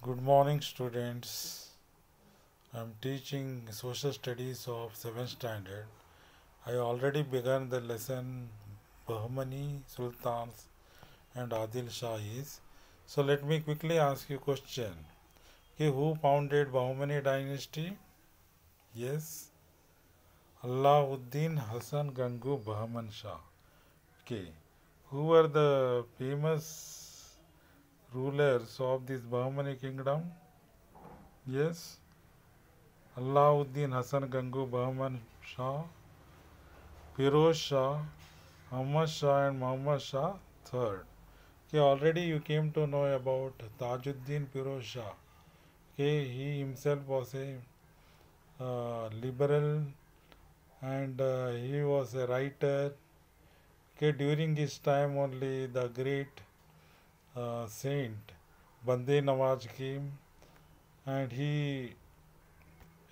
Good morning, students. I am teaching social studies of 7th standard. I already begun the lesson Bahmani Sultans and Adil Shahis. So let me quickly ask you a question. Okay, who founded Bahmani dynasty? Yes, Alauddin Hasan Gangu Bahman Shah. Okay, who were the famous rulers of this Bahmani kingdom? Yes, Alauddin Hasan Gangu Bahman Shah, Firoz Shah, Ahmad Shah, and Muhammad Shah III. Okay, already you came to know about Tajuddin Firoz Shah. Okay, he himself was a liberal and he was a writer. Okay, during his time only the great saint Bande Nawaz came and he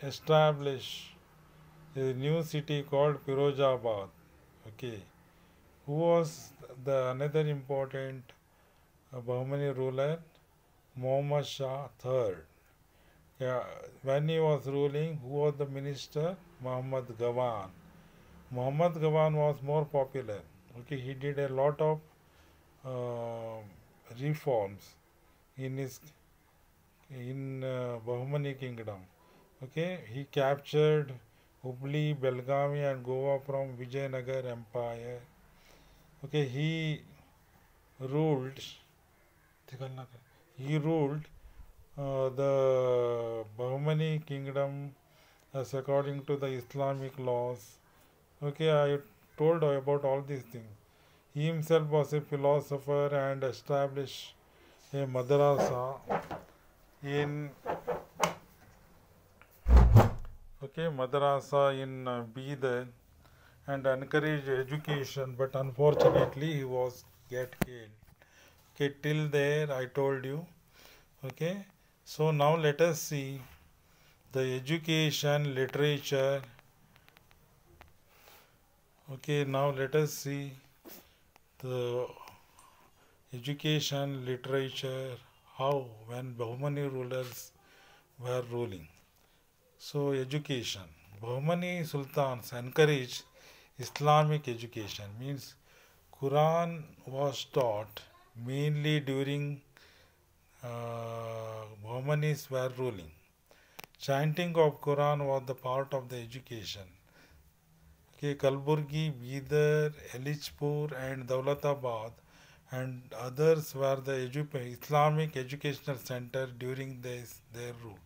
established a new city called Firozabad. Okay, who was the another important Bahmani ruler? Muhammad Shah III. Yeah, when he was ruling, who was the minister? Muhammad Gawan. Muhammad Gawan was more popular. Okay, he did a lot of uh, reforms in his Bahmani kingdom. Okay, he captured Hubli, Belgavi, and Goa from Vijayanagar Empire. Okay, ruled. He ruled the Bahmani kingdom as according to the Islamic laws. Okay, I told about all these things. He himself was a philosopher and established a madrasa in Bidar and encouraged education, but unfortunately he was get killed. Okay, till there I told you. Okay, so now let us see the education literature. Okay, now let us see the education literature, how when Bahmani rulers were ruling. So education, Bahmani sultans encouraged Islamic education, means Quran was taught mainly during Bahmanis were ruling. Chanting of Quran was the part of the education. Okay, Kalburgi, Bidar, Elichpur and Daulatabad and others were the Islamic educational center during their rule.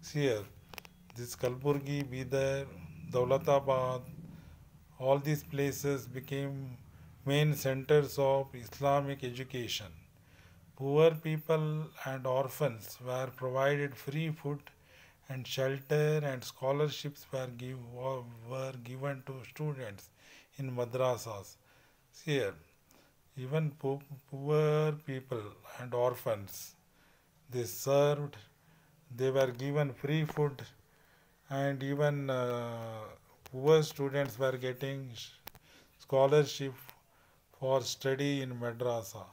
See here, this Kalburgi, Bidar, Daulatabad, all these places became main centers of Islamic education. Poor people and orphans were provided free food and shelter, and scholarships were given to students in madrasas. See here, even poor people and orphans, they served, they were given free food, and even poor students were getting scholarship for study in madrasa.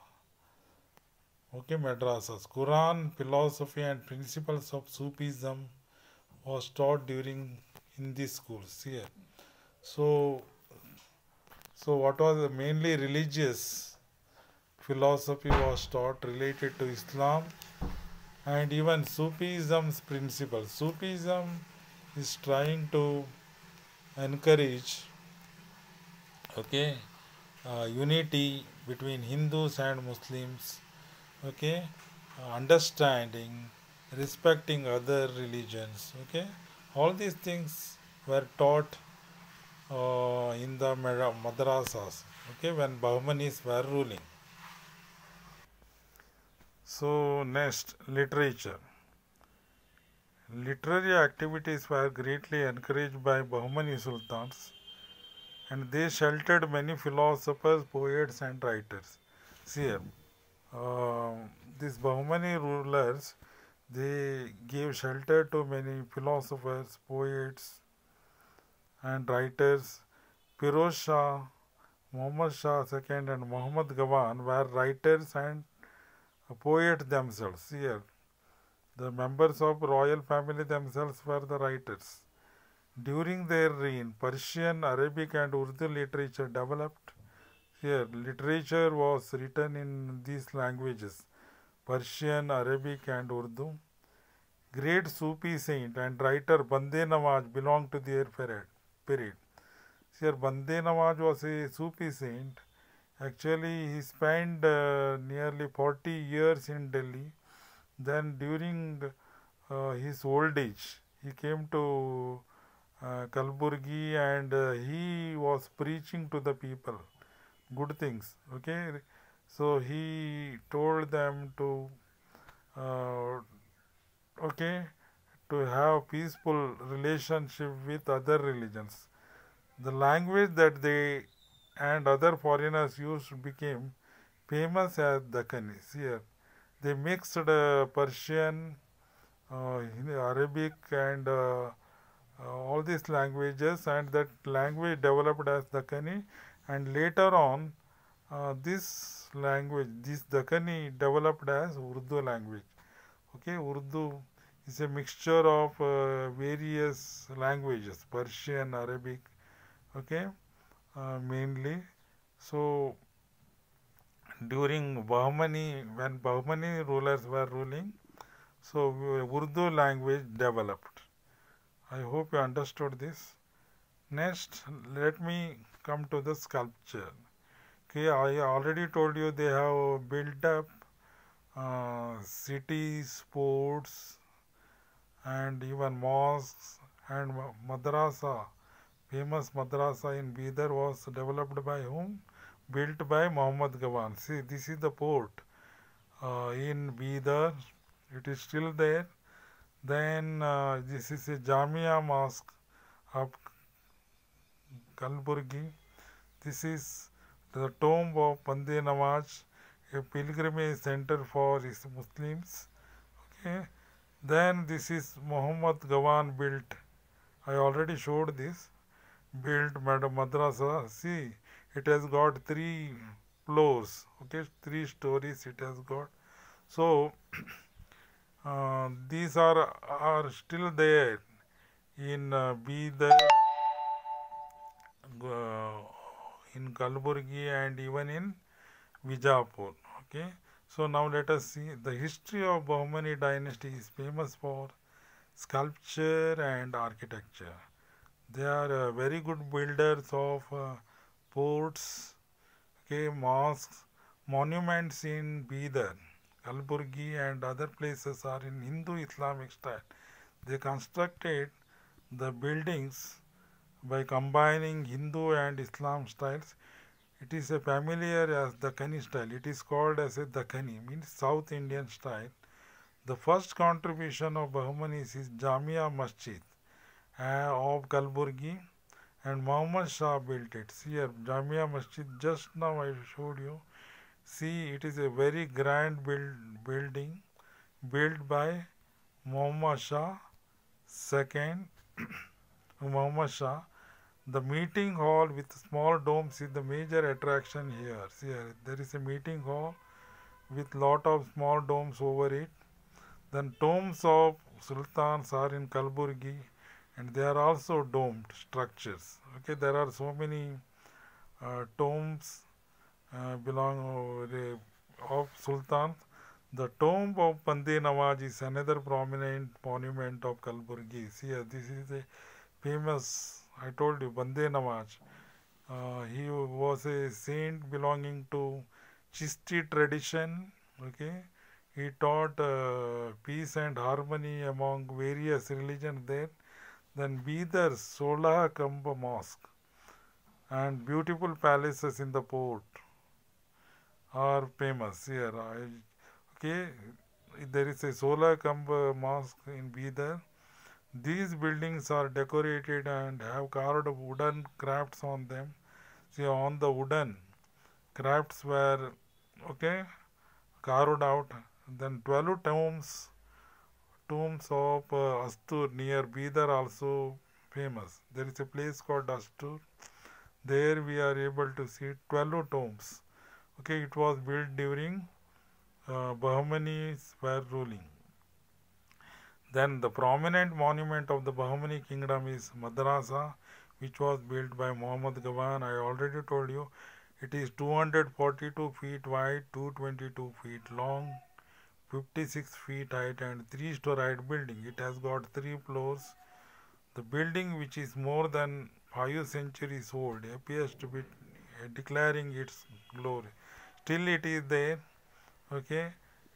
Okay, madrasas. Quran, philosophy, and principles of Sufism was taught during in these schools here. So, what was mainly religious philosophy was taught related to Islam and even Sufism's principles. Sufism is trying to encourage unity between Hindus and Muslims. Okay, understanding, respecting other religions. Okay, all these things were taught in the madrasas. Okay, when Bahmanis were ruling. So next, literature. Literary activities were greatly encouraged by Bahmani sultans, and they sheltered many philosophers, poets, and writers. See here, uh, these Bahmani rulers, they gave shelter to many philosophers, poets, and writers. Firoz Shah, Muhammad Shah II, and Muhammad Gawan were writers and poets themselves. Here, The members of royal family themselves were the writers. During their reign, Persian, Arabic and Urdu literature developed. Here, literature was written in these languages, Persian, Arabic and Urdu. Great Sufi saint and writer Bande Nawaz belonged to their period. Here, Bande Nawaz was a Sufi saint. Actually, he spent nearly 40 years in Delhi. Then, during his old age, he came to Kalburgi and he was preaching to the people good things. Okay, so he told them to uh, okay, to have peaceful relationship with other religions. The language that they and other foreigners used became famous as Dakhanis. Here, they mixed Persian, Arabic, and all these languages, and that language developed as Dakhani, and later on, this Dakhani developed as Urdu language. Okay, Urdu is a mixture of various languages, Persian, Arabic, okay, mainly. So, during Bahmani, when Bahmani rulers were ruling, so Urdu language developed. I hope you understood this. Next, let me come to the sculpture. Okay, I already told you they have built up cities, forts, and even mosques and madrasa. Famous madrasa in Bidar was developed by whom? Built by Muhammad Gawan. See, this is the port in Bidar. It is still there. Then this is a Jamia Mosque of Kalburgi. This is the tomb of Bande Nawaz, a pilgrimage center for Muslims. Okay. Then this is Muhammad Gawan built. I already showed this. Built Madam Madrasa. See, it has got 3 floors. Okay, 3 stories it has got. So these are still there in Bidar, in Kalburgi, and even in Vijapur. Okay. So now let us see the history of Bahmani dynasty is famous for sculpture and architecture. They are very good builders of forts, okay, mosques, monuments in Bidar, Kalburgi, and other places are in Hindu Islamic style. They constructed the buildings by combining Hindu and Islam styles. It is a familiar as Dakhani style. It is called as a Dakhani, means South Indian style. The first contribution of Bahmanis is Jamia Masjid of Kalburgi, and Muhammad Shah built it. See here, Jamia Masjid, just now I showed you. See, it is a very grand building built by Muhammad Shah II. Muhammad Shah. The meeting hall with small domes is the major attraction here. See here, there is a meeting hall with lot of small domes over it. Then tombs of sultans are in Kalburgi, and they are also domed structures. Okay, there are so many tombs of sultans. The tomb of Bande Nawaz is another prominent monument of Kalburgi. See, this is a famous, I told you, Bande Nawaz. He was a saint belonging to Chishti tradition. Okay, he taught peace and harmony among various religions there. Then Bidar Solah Kamba Mosque and beautiful palaces in the port are famous here. Okay, there is a Solah Kamba Mosque in Bidar. These buildings are decorated and have carved wooden crafts on them. See, on the wooden crafts were, okay, carved out. Then 12 tombs of Astur near Bidar also famous. There is a place called Astur. There we are able to see 12 tombs. Okay, it was built during Bahmanis were ruling. Then the prominent monument of the Bahmani kingdom is Madrasa, which was built by Muhammad Gawan. I already told you it is 242 feet wide, 222 feet long, 56 feet height, and 3-storied building. It has got 3 floors. The building, which is more than 5 centuries old, appears to be declaring its glory. Still, it is there. Okay,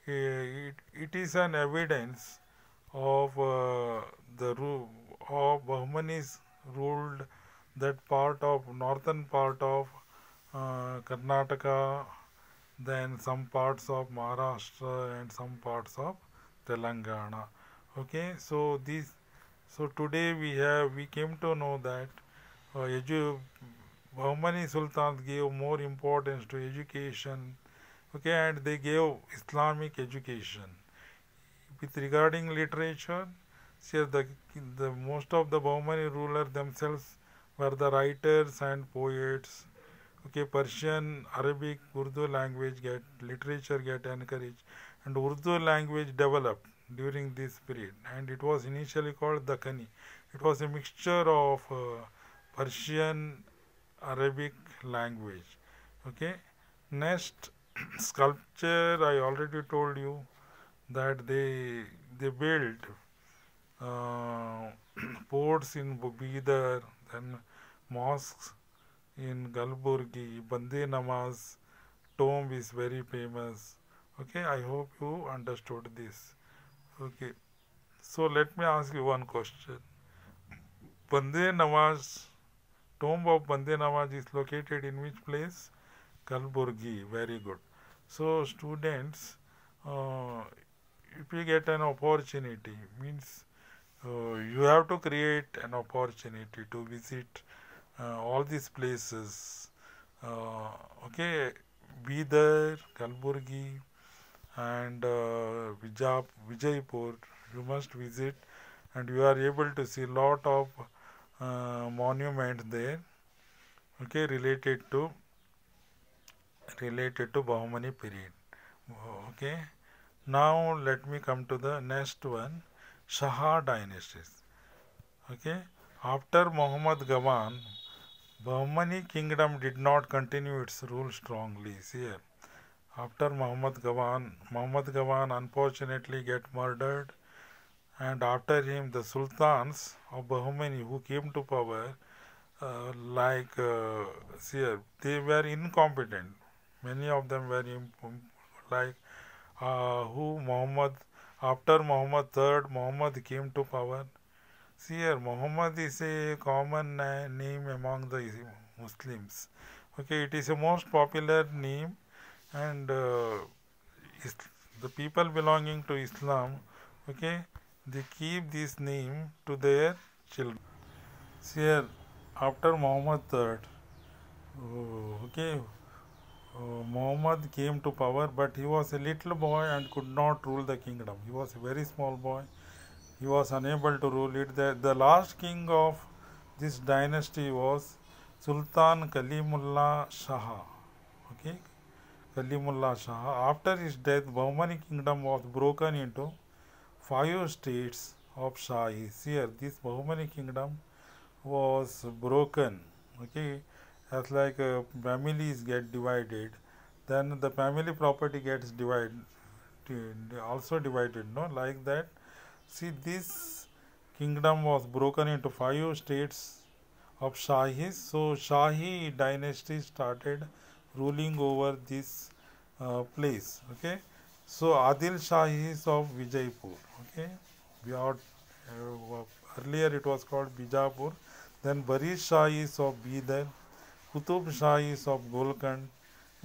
it is an evidence of of Bahmanis ruled that part of northern part of Karnataka, then some parts of Maharashtra and some parts of Telangana. Okay, so today we came to know that Bahmani sultans gave more importance to education. Okay, and they gave Islamic education. With regarding literature, see the most of the Bahmani rulers themselves were the writers and poets. Okay, Persian, Arabic, Urdu language literature get encouraged, and Urdu language developed during this period, and it was initially called Dakhani. It was a mixture of Persian, Arabic language. Okay, next sculpture. I already told you that they built uh, ports in Bidar, then mosques in Galburgi, Bande Namaz tomb is very famous. Okay, I hope you understood this. Okay, so let me ask you one question. Bande Namaz, tomb of Bande Namaz is located in which place? Kalburgi. Very good. So students, uh, if you get an opportunity, means you have to create an opportunity to visit all these places. Okay, Bidar, Kalburgi, and Vijaypur. You must visit, and you are able to see lot of monuments there. Okay, related to Bahmani period. Okay. Now let me come to the next one, Shah dynasties. Okay. After Muhammad Gawan, Bahmani kingdom did not continue its rule strongly. See here. After Muhammad Gawan unfortunately get murdered, and after him the sultans of Bahmani who came to power, see here, they were incompetent. Many of them were like who Muhammad, after Muhammad III, Muhammad came to power. See here, Muhammad is a common name among the Muslims. Okay, it is a most popular name, and the people belonging to Islam, okay, they keep this name to their children. See here, after Muhammad III, okay, Muhammad came to power, but he was a little boy and could not rule the kingdom. He was a very small boy. He was unable to rule it. The last king of this dynasty was Sultan Kalimullah Shah. Okay, Kalimullah Shah. After his death, Bahmani kingdom was broken into 5 states of Shahis. Here, this Bahmani kingdom was broken. Okay, as like families get divided, then the family property gets divided, also divided. No, like that. See, this kingdom was broken into 5 states of Shahis. So Shahi dynasty started ruling over this place. Okay. So Adil Shahis of Vijaypur. Okay. We are earlier it was called Bijapur. Then Barish Shahis of Bidar, Qutub Shahis of Golkand.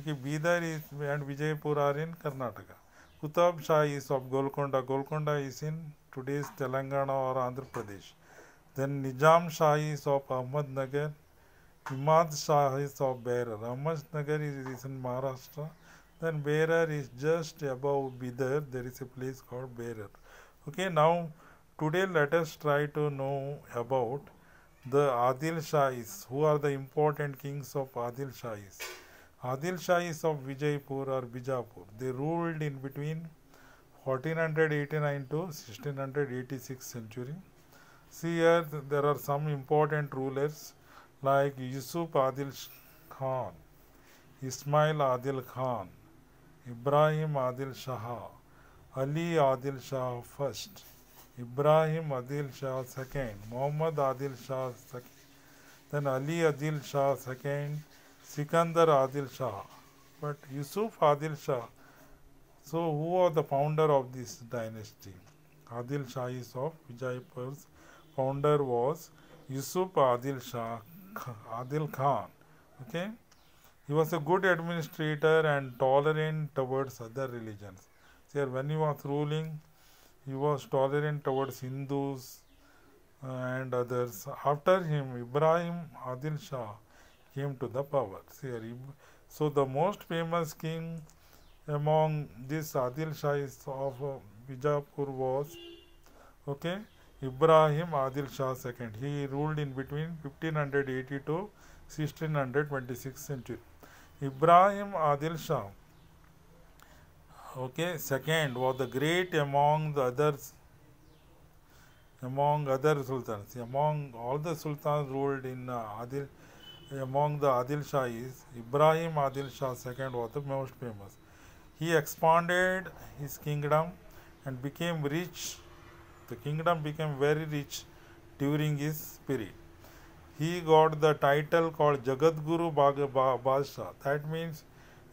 Okay, Bidar is and Vijaypur are in Karnataka. Qutub Shahis of Golconda. Golconda is in today's Telangana or Andhra Pradesh. Then Nizam Shahis of Ahmednagar, Imad Shahis of Berar. Ahmednagar is in Maharashtra. Then Berar is just above Bidar. There is a place called Berar. Okay, now today let us try to know about the Adil Shahis. Who are the important kings of Adil Shahis? Adil Shahis of Vijaypur or Bijapur. They ruled in between 1489 to 1686 century. See here, there are some important rulers like Yusuf Adil Khan, Ismail Adil Khan, Ibrahim Adil Shah, Ali Adil Shah first, Ibrahim Adil Shah second, Muhammad Adil Shah second, then Ali Adil Shah second, Sikandar Adil Shah. But Yusuf Adil Shah, so who was the founder of this dynasty? Adil Shahis of Vijaypur's founder was Yusuf Adil Shah, Adil Khan. Okay, he was a good administrator and tolerant towards other religions. So when he was ruling, he was tolerant towards Hindus and others. After him, Ibrahim Adil Shah came to the power. So the most famous king among these Adil Shahis of Bijapur was Ibrahim Adil Shah II. He ruled in between 1580 to 1626 century. Ibrahim Adil Shah second was the great among other sultans. Among all the sultans ruled in among the Adil Shahis, Ibrahim Adil Shah II was the most famous. He expanded his kingdom and became rich. The kingdom became very rich during his period. He got the title called Jagat Guru Badshah. That means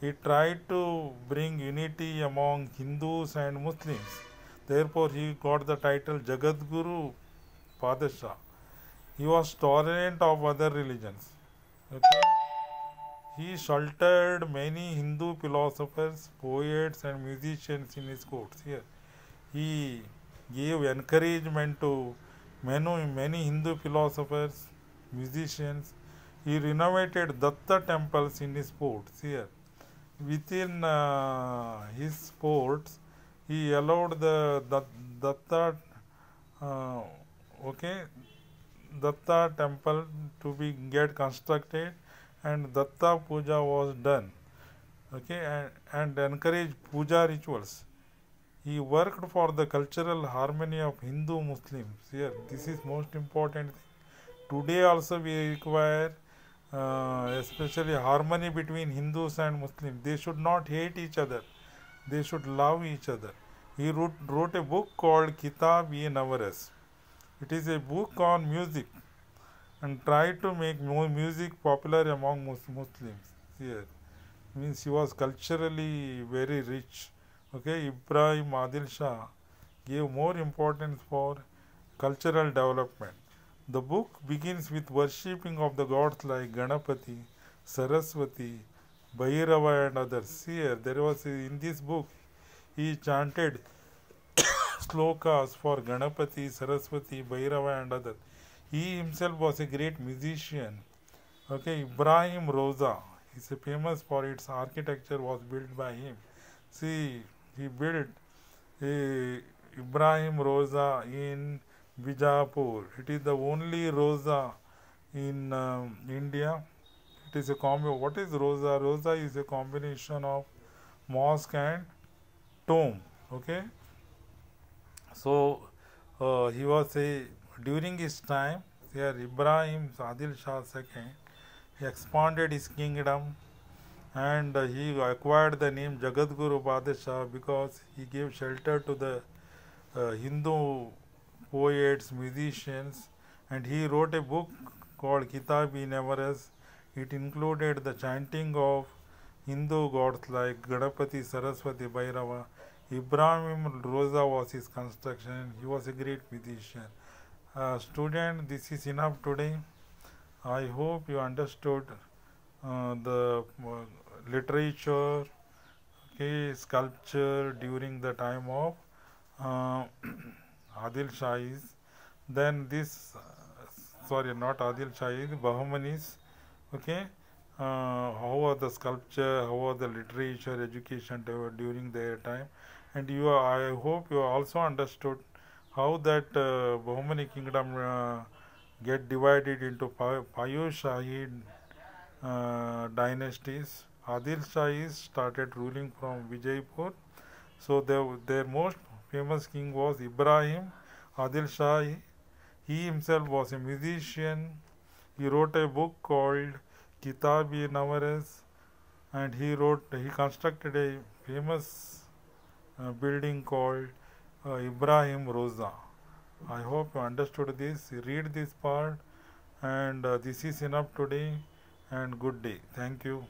he tried to bring unity among Hindus and Muslims. Therefore, he got the title Jagat Guru Badshah. He was tolerant of other religions. He sheltered many Hindu philosophers, poets, and musicians in his courts. Here, he gave encouragement to many Hindu philosophers, musicians. He renovated Datta temples in his forts. Here, within his forts, he allowed the Datta Datta temple to be get constructed, and Datta Puja was done. And encouraged puja rituals. He worked for the cultural harmony of Hindu Muslims. Here, this is most important thing. Today also we require especially harmony between Hindus and Muslims. They should not hate each other. They should love each other. He wrote a book called Kitab-e-Navaras. It is a book on music and tried to make more music popular among Muslims. Here, means he was culturally very rich. Ibrahim Adil Shah gave more importance for cultural development. The book begins with worshipping of the gods like Ganapati, Saraswati, Bhairava and others. Here, there was in this book, he chanted slokas for Ganapati, Saraswati, Bhairava and others. He himself was a great musician. Ibrahim Roza is famous for its architecture, was built by him. See, he built a Ibrahim Roza in Bijapur. It is the only Roza in India. It is a what is Roza? Roza is a combination of mosque and tomb. So he was during his time, here Ibrahim Adil Shah II, he expanded his kingdom and he acquired the name Jagat Guru Badshah because he gave shelter to the Hindu poets, musicians, and he wrote a book called Kitab-e-Navaras. It included the chanting of Hindu gods like Ganapati, Saraswati, Bhairava. Ibrahim Roza was his construction. He was a great musician. Student, this is enough today. I hope you understood the literature, sculpture during the time of Adil Shahis. Then this, not Adil Shahis, Bahmanis. How was the sculpture, how was the literature, education during their time, and I hope you also understood how that Bahmani kingdom get divided into five Shahi dynasties. Adil Shahis started ruling from Vijaypur. So their most famous king was Ibrahim Adil Shah. He himself was a musician. He wrote a book called Kitab-i-Navares, and he constructed a famous building called Ibrahim Roza. I hope you understood this. Read this part, and this is enough today. And good day. Thank you.